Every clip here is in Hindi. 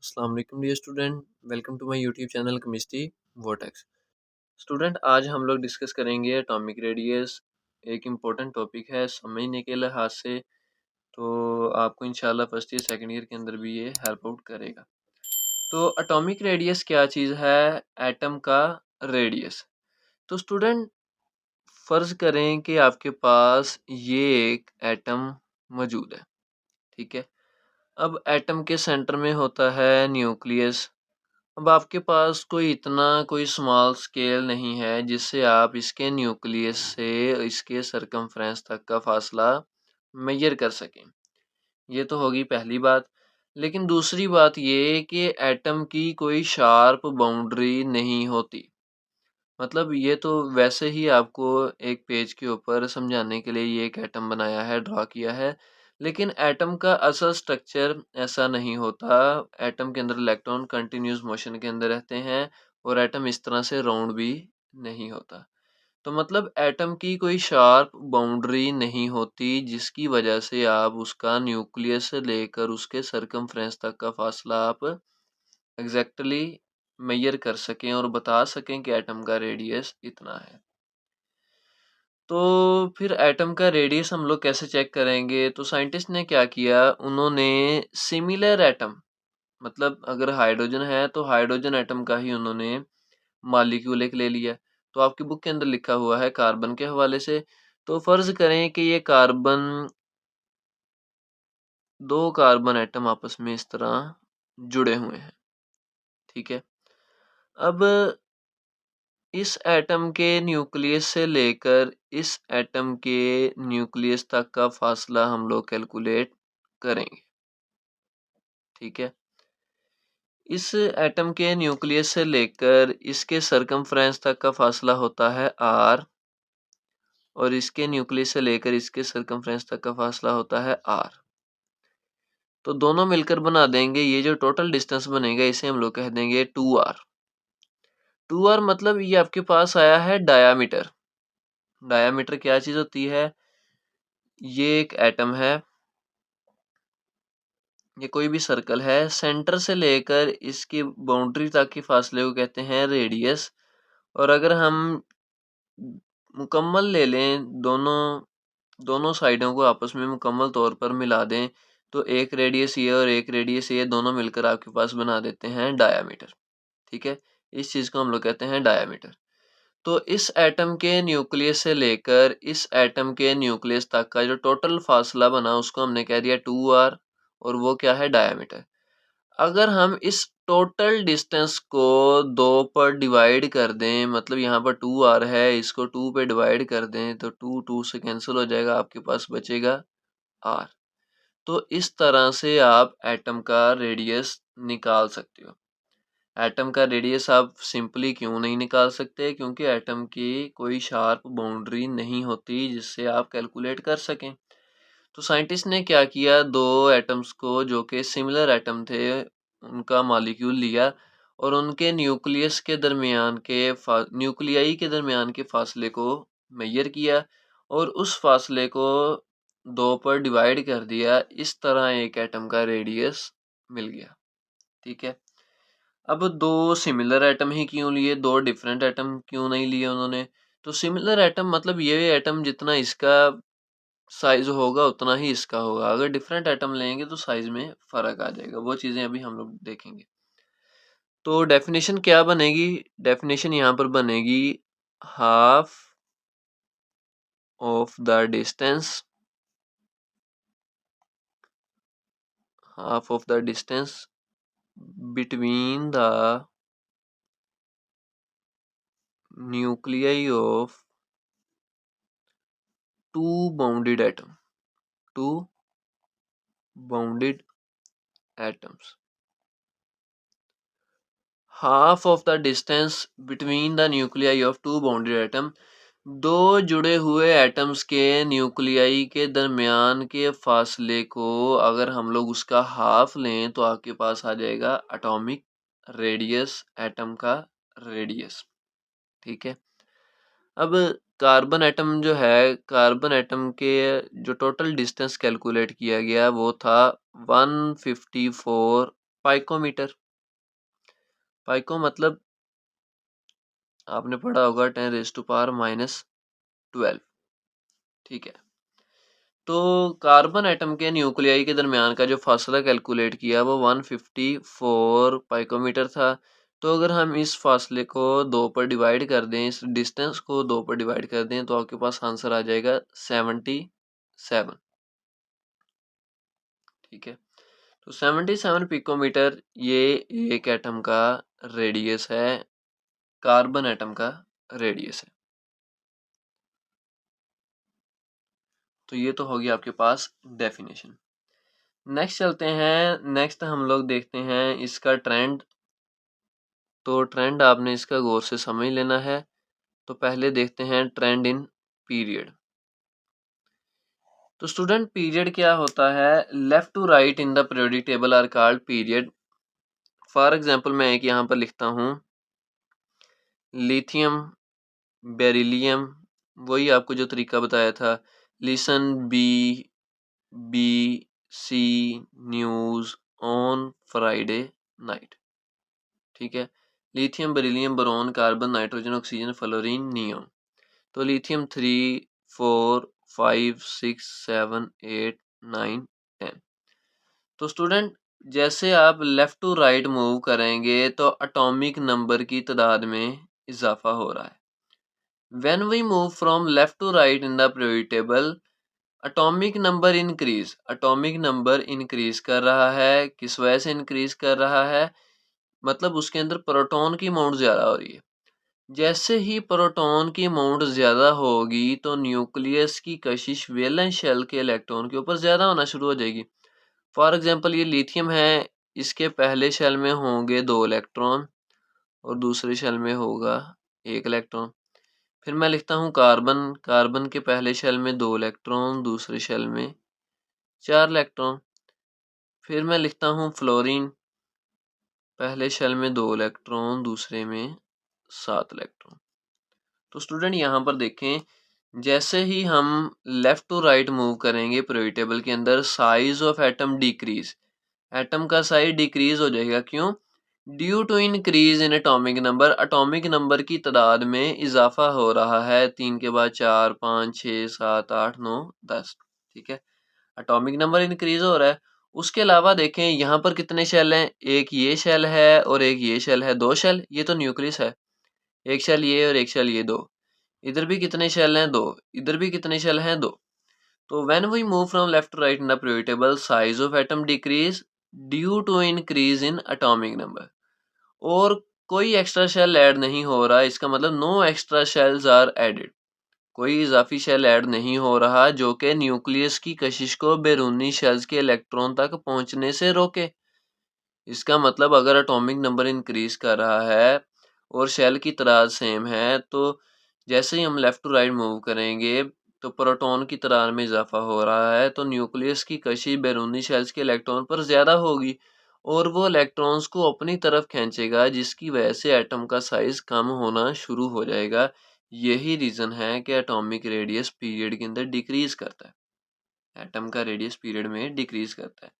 अस्सलाम वालेकुम dear student, welcome to my YouTube channel chemistry vertex. Student, आज हम लोग डिस्कस करेंगे एटॉमिक रेडियस। एक इम्पोर्टेंट टॉपिक है समझने के लिहाज से, तो आपको इंशाल्लाह फर्स्ट ईयर सेकंड ईयर के अंदर भी ये हेल्प आउट करेगा। तो एटॉमिक रेडियस क्या चीज़ है? एटम का रेडियस। तो स्टूडेंट, फ़र्ज़ करें कि आपके पास ये एक एटम मौजूद है, ठीक है। अब एटम के सेंटर में होता है न्यूक्लियस। अब आपके पास कोई स्मॉल स्केल नहीं है जिससे आप इसके न्यूक्लियस से इसके सरकमफ्रेंस तक का फासला मेजर कर सकें। ये तो होगी पहली बात। लेकिन दूसरी बात ये कि एटम की कोई शार्प बाउंड्री नहीं होती। मतलब ये तो वैसे ही आपको एक पेज के ऊपर समझाने के लिए ये एक एटम बनाया है, ड्रा किया है। लेकिन एटम का असल स्ट्रक्चर ऐसा नहीं होता। एटम के अंदर इलेक्ट्रॉन कंटिन्यूस मोशन के अंदर रहते हैं और एटम इस तरह से राउंड भी नहीं होता। तो मतलब एटम की कोई शार्प बाउंड्री नहीं होती जिसकी वजह से आप उसका न्यूक्लियस से लेकर उसके सरकमफ्रेंस तक का फासला आप एग्जैक्टली मेजर कर सकें और बता सकें कि एटम का रेडियस इतना है। तो फिर एटम का रेडियस हम लोग कैसे चेक करेंगे? तो साइंटिस्ट ने क्या किया, उन्होंने सिमिलर एटम, मतलब अगर हाइड्रोजन है तो हाइड्रोजन एटम का ही उन्होंने मॉलिक्यूल एक ले लिया। तो आपकी बुक के अंदर लिखा हुआ है कार्बन के हवाले से। तो फर्ज करें कि ये दो कार्बन एटम आपस में इस तरह जुड़े हुए हैं, ठीक है। अब इस एटम के न्यूक्लियस से लेकर इस एटम के न्यूक्लियस तक का फासला हम लोग कैलकुलेट करेंगे, ठीक है। इस एटम के न्यूक्लियस से लेकर इसके सरकमफ्रेंस तक का फासला होता है r, और इसके न्यूक्लियस से लेकर इसके सरकमफ्रेंस तक का फासला होता है r। तो दोनों मिलकर बना देंगे, ये जो टोटल डिस्टेंस बनेगा इसे हम लोग कह देंगे 2r। 2r मतलब ये आपके पास आया है डायामीटर। डायामीटर क्या चीज होती है? ये एक एटम है, ये कोई भी सर्कल है, सेंटर से लेकर इसकी बाउंड्री तक के फासले को कहते हैं रेडियस। और अगर हम मुकम्मल ले लें, दोनों साइडों को आपस में मुकम्मल तौर पर मिला दें, तो एक रेडियस ये और एक रेडियस ये दोनों मिलकर आपके पास बना देते हैं डायामीटर, ठीक है। इस चीज को हम लोग कहते हैं डायामीटर। तो इस एटम के न्यूक्लियस से लेकर इस एटम के न्यूक्लियस तक का जो टोटल फासला बना उसको हमने कह दिया 2r, और वो क्या है? डायामीटर। अगर हम इस टोटल डिस्टेंस को 2 पर डिवाइड कर दें, मतलब यहाँ पर 2r है, इसको 2 पे डिवाइड कर दें तो 2 से कैंसिल हो जाएगा, आपके पास बचेगा r। तो इस तरह से आप एटम का रेडियस निकाल सकते हो। एटम का रेडियस आप सिंपली क्यों नहीं निकाल सकते? क्योंकि एटम की कोई शार्प बाउंड्री नहीं होती जिससे आप कैलकुलेट कर सकें। तो साइंटिस्ट ने क्या किया, दो एटम्स को जो कि सिमिलर एटम थे उनका मॉलिक्यूल लिया और उनके न्यूक्लियाई के दरमियान के फासले को मेजर किया और उस फासले को 2 पर डिवाइड कर दिया। इस तरह एक एटम का रेडियस मिल गया, ठीक है। अब दो सिमिलर एटम ही क्यों लिए, दो डिफरेंट एटम क्यों नहीं लिए उन्होंने? तो सिमिलर एटम मतलब ये एटम जितना इसका साइज होगा उतना ही इसका होगा। अगर डिफरेंट एटम लेंगे तो साइज में फर्क आ जाएगा, वो चीजें अभी हम लोग देखेंगे। तो डेफिनेशन क्या बनेगी? डेफिनेशन यहाँ पर बनेगी half of the distance, half of the distance between the nuclei of two bounded atom, two bounded atoms. Half of the distance between the nuclei of two bounded atom, दो जुड़े हुए एटम्स के न्यूक्लियाई के दरमियान के फासले को अगर हम लोग उसका हाफ लें तो आपके पास आ जाएगा एटॉमिक रेडियस, एटम का रेडियस, ठीक है। अब कार्बन एटम जो है, कार्बन एटम के जो टोटल डिस्टेंस कैलकुलेट किया गया वो था 154 पाइकोमीटर, पाइको मतलब आपने पढ़ा होगा 10⁻⁻12। ठीक है, तो कार्बन एटम के न्यूक्लियाई के दरमियान का जो फासला कैलकुलेट किया वो 154 पाइकोमीटर था। तो अगर हम इस फासले को 2 पर डिवाइड कर दें, इस डिस्टेंस को 2 पर डिवाइड कर दें, तो आपके पास आंसर आ जाएगा 77। ठीक है, तो 77 पिकोमीटर ये एक एटम का रेडियस है, कार्बन एटम का रेडियस है। तो ये तो होगी आपके पास डेफिनेशन। नेक्स्ट चलते हैं, नेक्स्ट हम लोग देखते हैं इसका ट्रेंड। तो ट्रेंड आपने इसका गौर से समझ लेना है। तो पहले देखते हैं ट्रेंड इन पीरियड। तो स्टूडेंट पीरियड क्या होता है? Left to right in the periodic table are called period. For example मैं एक यहाँ पर लिखता हूँ लिथियम, बेरिलियम, वही आपको जो तरीका बताया था, listen B C news on Friday night. ठीक है, lithium, beryllium, boron, carbon, nitrogen, oxygen, fluorine, neon. तो लिथियम 3 4 5 6 7 8 9 10। तो स्टूडेंट जैसे आप लेफ्ट टू राइट मूव करेंगे तो एटॉमिक नंबर की तादाद में इजाफा हो रहा है। When we move from left to right in the periodic table, atomic number increase, atomic number increase कर रहा है। किस वजह से इंक्रीज कर रहा है? मतलब उसके अंदर प्रोटॉन की अमाउंट ज़्यादा हो रही है। जैसे ही प्रोटॉन की अमाउंट ज़्यादा होगी तो न्यूक्लियस की कशिश वैलेंस शेल के इलेक्ट्रॉन के ऊपर ज़्यादा होना शुरू हो जाएगी। फॉर एग्जांपल ये लिथियम है, इसके पहले शेल में होंगे 2 इलेक्ट्रॉन और दूसरे शेल में होगा 1 इलेक्ट्रॉन। फिर मैं लिखता हूँ कार्बन, कार्बन के पहले शेल में 2 इलेक्ट्रॉन, दूसरे शेल में 4 इलेक्ट्रॉन। फिर मैं लिखता हूँ फ्लोरीन, पहले शेल में 2 इलेक्ट्रॉन, दूसरे में 7 इलेक्ट्रॉन। तो स्टूडेंट यहाँ पर देखें, जैसे ही हम लेफ्ट टू राइट मूव करेंगे पीरियोडिक टेबल के अंदर, size of atom decrease, atom का साइज डिक्रीज हो जाएगा। क्यों? Due to increase in atomic number, atomic number की तादाद में इजाफा हो रहा है। 3 के बाद 4 5 6 7 8 9 10। ठीक है, एटॉमिक नंबर इंक्रीज हो रहा है। उसके अलावा देखें यहाँ पर कितने शेल हैं, एक ये शेल है और एक ये शेल है, 2 शेल। ये तो न्यूक्लियस है, एक शेल ये और एक शेल ये, 2। इधर भी कितने शेल हैं, 2। इधर भी कितने शेल हैं, 2। तो when we move from left to right in the periodic table, size of atom decrease due to increase in atomic number. और कोई एक्स्ट्रा शेल ऐड नहीं हो रहा, इसका मतलब no extra shells are added, कोई इजाफी शेल ऐड नहीं हो रहा जो कि न्यूक्लियस की कशिश को बैरूनी शेल्स के इलेक्ट्रॉन तक पहुंचने से रोके। इसका मतलब अगर एटॉमिक नंबर इंक्रीज कर रहा है और शेल की तादाद सेम है, तो जैसे ही हम लेफ्ट टू राइट मूव करेंगे तो प्रोटॉन की तादाद में इजाफा हो रहा है, तो न्यूक्लियस की कशिश बैरूनी शेल्स के इलेक्ट्रॉन पर ज़्यादा होगी और वो इलेक्ट्रॉन्स को अपनी तरफ खींचेगा, जिसकी वजह से एटम का साइज कम होना शुरू हो जाएगा। यही रीज़न है कि एटॉमिक रेडियस पीरियड के अंदर डिक्रीज करता है, एटम का रेडियस पीरियड में डिक्रीज करता है।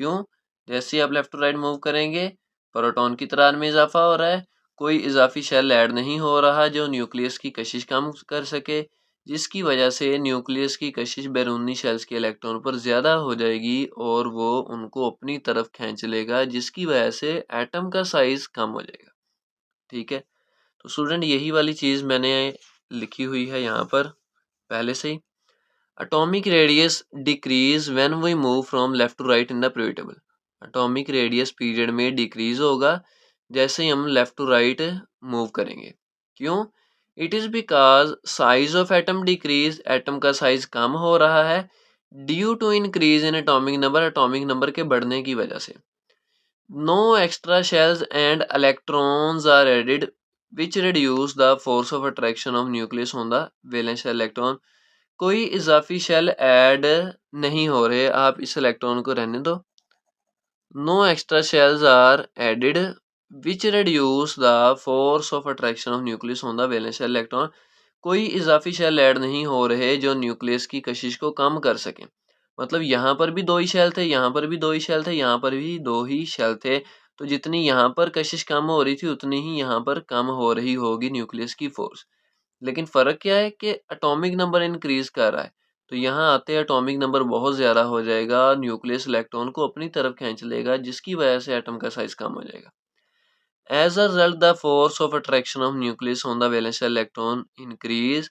क्यों? जैसे ही आप लेफ्ट टू राइट मूव करेंगे, प्रोटॉन की तादाद में इजाफा हो रहा है, कोई इजाफी शेल ऐड नहीं हो रहा जो न्यूक्लियस की कशिश कम कर सके, जिसकी वजह से न्यूक्लियस की कशिश बैरूनी शेल्स के इलेक्ट्रॉन पर ज़्यादा हो जाएगी और वो उनको अपनी तरफ खींच लेगा, जिसकी वजह से एटम का साइज कम हो जाएगा। ठीक है, तो स्टूडेंट यही वाली चीज़ मैंने लिखी हुई है यहाँ पर पहले से ही। Atomic radius decrease when we move from left to right in the periodic table. Atomic radius period में डिक्रीज होगा जैसे ही हम लेफ्ट टू राइट मूव करेंगे। क्यों? It is because size of atom decrease, atom का साइज कम हो रहा है due to increase in atomic number, atomic number के बढ़ने की वजह से। No extra shells and electrons are added which reduce the force of attraction of nucleus on the valence electron. कोई इजाफी शेल ऐड नहीं हो रहे, आप इस इलेक्ट्रॉन को रहने दो। No extra shells are added which reduce the force of attraction of nucleus on the valence electron. कोई इजाफी शेल ऐड नहीं हो रहे जो न्यूक्लियस की कशिश को कम कर सकें। मतलब यहाँ पर भी 2 ही शेल थे, यहाँ पर भी 2 ही शेल थे, यहाँ पर भी 2 ही शेल थे। तो जितनी यहाँ पर कशिश कम हो रही थी उतनी ही यहाँ पर कम हो रही होगी न्यूक्लियस की फोर्स। लेकिन फ़र्क क्या है कि एटॉमिक नंबर इंक्रीज़ कर रहा है। तो यहाँ आते एटॉमिक नंबर बहुत ज़्यादा हो जाएगा, न्यूक्लियस इलेक्ट्रॉन को अपनी तरफ खींच लेगा, जिसकी वजह से एटम का साइज़ कम हो जाएगा। As a result, the force of attraction of nucleus on the valence shell electron increase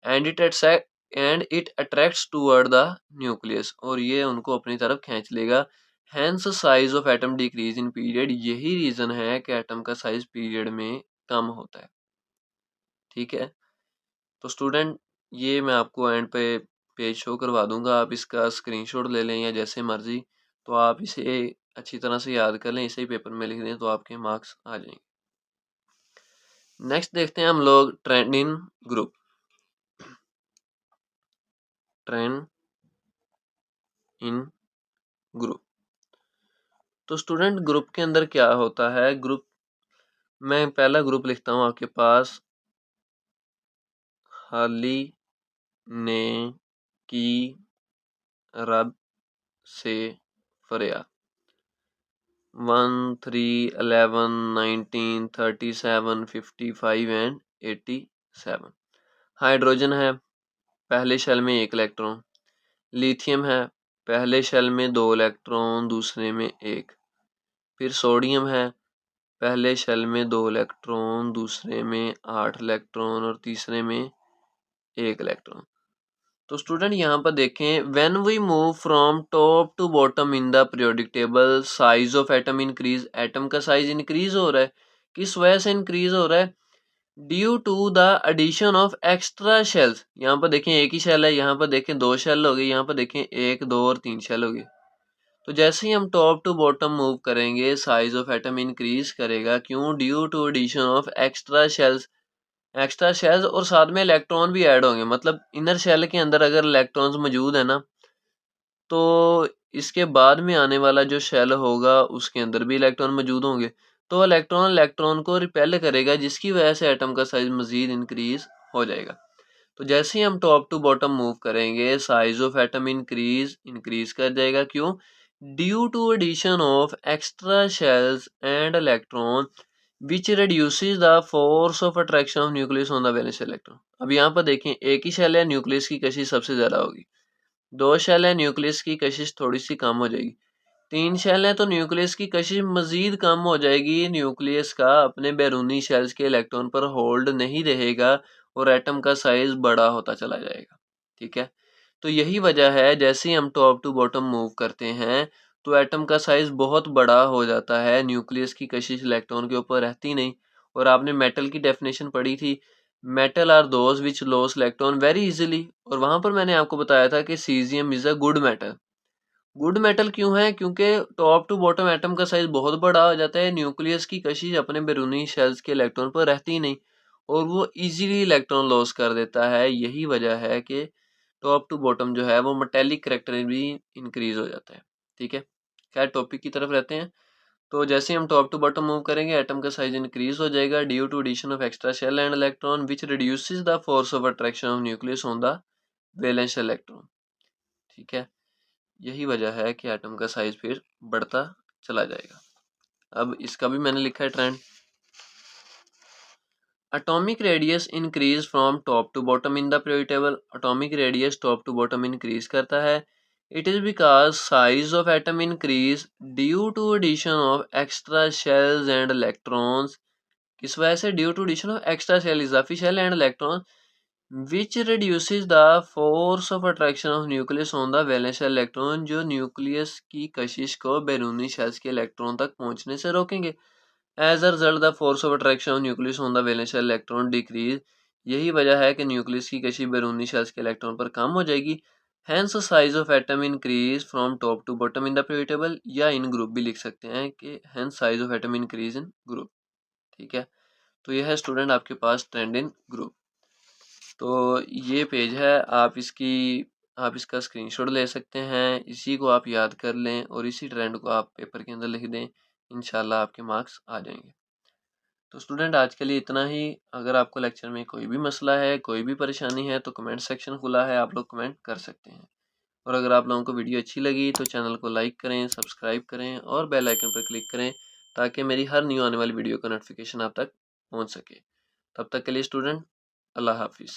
and it attracts toward the nucleus और ये उनको अपनी तरफ खींच लेगा। Hence size of atom decrease in period, यही रीज़न है कि एटम का साइज पीरियड में कम होता है। ठीक है, तो स्टूडेंट ये मैं आपको एंड पे पेज शो करवा दूंगा, आप इसका स्क्रीनशॉट ले लें या जैसे मर्जी, तो आप इसे अच्छी तरह से याद कर लें, इसे ही पेपर में लिख दें तो आपके मार्क्स आ जाएंगे। नेक्स्ट देखते हैं हम लोग ट्रेंड इन ग्रुप। ट्रेंड इन ग्रुप, तो स्टूडेंट ग्रुप के अंदर क्या होता है। ग्रुप, मैं पहला ग्रुप लिखता हूँ आपके पास, हाली ने की रब से फरिया 1, 3, 11, 19, 37, 55 एंड 87। हाइड्रोजन है, पहले शेल में 1 इलेक्ट्रॉन। लिथियम है, पहले शेल में 2 इलेक्ट्रॉन, दूसरे में 1। फिर सोडियम है, पहले शेल में 2 इलेक्ट्रॉन, दूसरे में 8 इलेक्ट्रॉन और तीसरे में 1 इलेक्ट्रॉन। तो स्टूडेंट यहाँ पर देखें, when we move from top to bottom in the periodic table, size of atom increase, atom का साइज इंक्रीज हो रहा है। किस वजह से इंक्रीज हो रहा है? Due to the addition of extra shells. यहाँ पर देखें 1 ही शेल है, यहाँ पर देखें 2 शेल हो गए, यहाँ पर देखें 1, 2 और 3 शेल हो गए। तो जैसे ही हम टॉप टू बॉटम मूव करेंगे, साइज ऑफ एटम इंक्रीज करेगा। क्यों? Due to addition of extra shells. Extra shells और साथ में इलेक्ट्रॉन भी ऐड होंगे, मतलब इनर शेल के अंदर अगर इलेक्ट्रॉन्स मौजूद है ना, तो इसके बाद में आने वाला जो शेल होगा उसके अंदर भी इलेक्ट्रॉन मौजूद होंगे। तो इलेक्ट्रॉन को रिपेल करेगा, जिसकी वजह से एटम का साइज मजीद इंक्रीज हो जाएगा। तो जैसे ही हम टॉप टू बॉटम मूव करेंगे, साइज ऑफ एटम इंक्रीज कर जाएगा। क्यों? Due to addition of extra shells and electron which reduces the force of attraction of nucleus on the valence electron. अब यहाँ पर देखें, 1 ही शेल है, न्यूक्लियस की कशिश सबसे ज्यादा होगी। 2 शेल है, न्यूक्लियस की कशिश थोड़ी सी कम हो जाएगी। 3 शेल है तो न्यूक्लियस की कशिश मजीद कम हो जाएगी। न्यूक्लियस का अपने बैरूनी शेल्स के इलेक्ट्रॉन पर होल्ड नहीं रहेगा और एटम का साइज बड़ा होता चला जाएगा। ठीक है, तो यही वजह है, जैसे ही हम टॉप टू बॉटम मूव करते हैं तो एटम का साइज बहुत बड़ा हो जाता है, न्यूक्लियस की कशिश इलेक्ट्रॉन के ऊपर रहती नहीं। और आपने मेटल की डेफिनेशन पढ़ी थी, metal are those which lose electron very easily, और वहां पर मैंने आपको बताया था कि caesium is a good metal. Good metal क्यों है? क्योंकि टॉप टू बॉटम एटम का साइज बहुत बड़ा हो जाता है, न्यूक्लियस की कशिश अपने बैरूनी शेल्स के इलेक्ट्रॉन पर रहती ही नहीं और वो इजीली इलेक्ट्रॉन लॉस कर देता है। यही वजह है कि टॉप टू बॉटम जो है वो मेटेलिक करेक्टर भी इंक्रीज हो जाता है। ठीक है, क्या टॉपिक की तरफ रहते हैं। तो जैसे हम टॉप टू बॉटम मूव करेंगे, एटम का साइज इंक्रीज हो जाएगा due to addition of extra shell and electron which reduces the force of attraction of nucleus on the valence electron. ठीक है, यही वजह है कि एटम का साइज फिर बढ़ता चला जाएगा। अब इसका भी मैंने लिखा है trend. Atomic radius increase from top to bottom in the periodic table. Atomic radius top to bottom increase करता है। It is because size of atom increase due to addition of extra shells and electrons. किस वजह से? Due to addition of extra shell, इजाफी shell and electron which reduces the force of attraction of nucleus on the valence electron, जो न्यूक्लियस की कशिश को बैरूनी शेल्स के इलेक्ट्रॉन तक पहुंचने से रोकेंगे। As a result the force of attraction of nucleus on the valence electron decrease. यही वजह है कि न्यूक्लियस की कशिश बैरूनी शेल्स के इलेक्ट्रॉन पर कम हो जाएगी। Hence size of atom increase from top to bottom in the periodic table, या इन ग्रुप भी लिख सकते हैं कि hence size of atom increase in group. ठीक है, तो यह है स्टूडेंट आपके पास ट्रेंड इन ग्रुप। तो ये पेज है, आप इसका स्क्रीनशॉट ले सकते हैं, इसी को आप याद कर लें और इसी ट्रेंड को आप पेपर के अंदर लिख दें, इंशाल्लाह आपके मार्क्स आ जाएंगे। तो स्टूडेंट आज के लिए इतना ही। अगर आपको लेक्चर में कोई भी मसला है, कोई भी परेशानी है, तो कमेंट सेक्शन खुला है, आप लोग कमेंट कर सकते हैं। और अगर आप लोगों को वीडियो अच्छी लगी तो चैनल को लाइक करें, सब्सक्राइब करें और बेल आइकन पर क्लिक करें ताकि मेरी हर न्यू आने वाली वीडियो का नोटिफिकेशन आप तक पहुंच सके। तब तक के लिए स्टूडेंट, अल्लाह हाफिज़।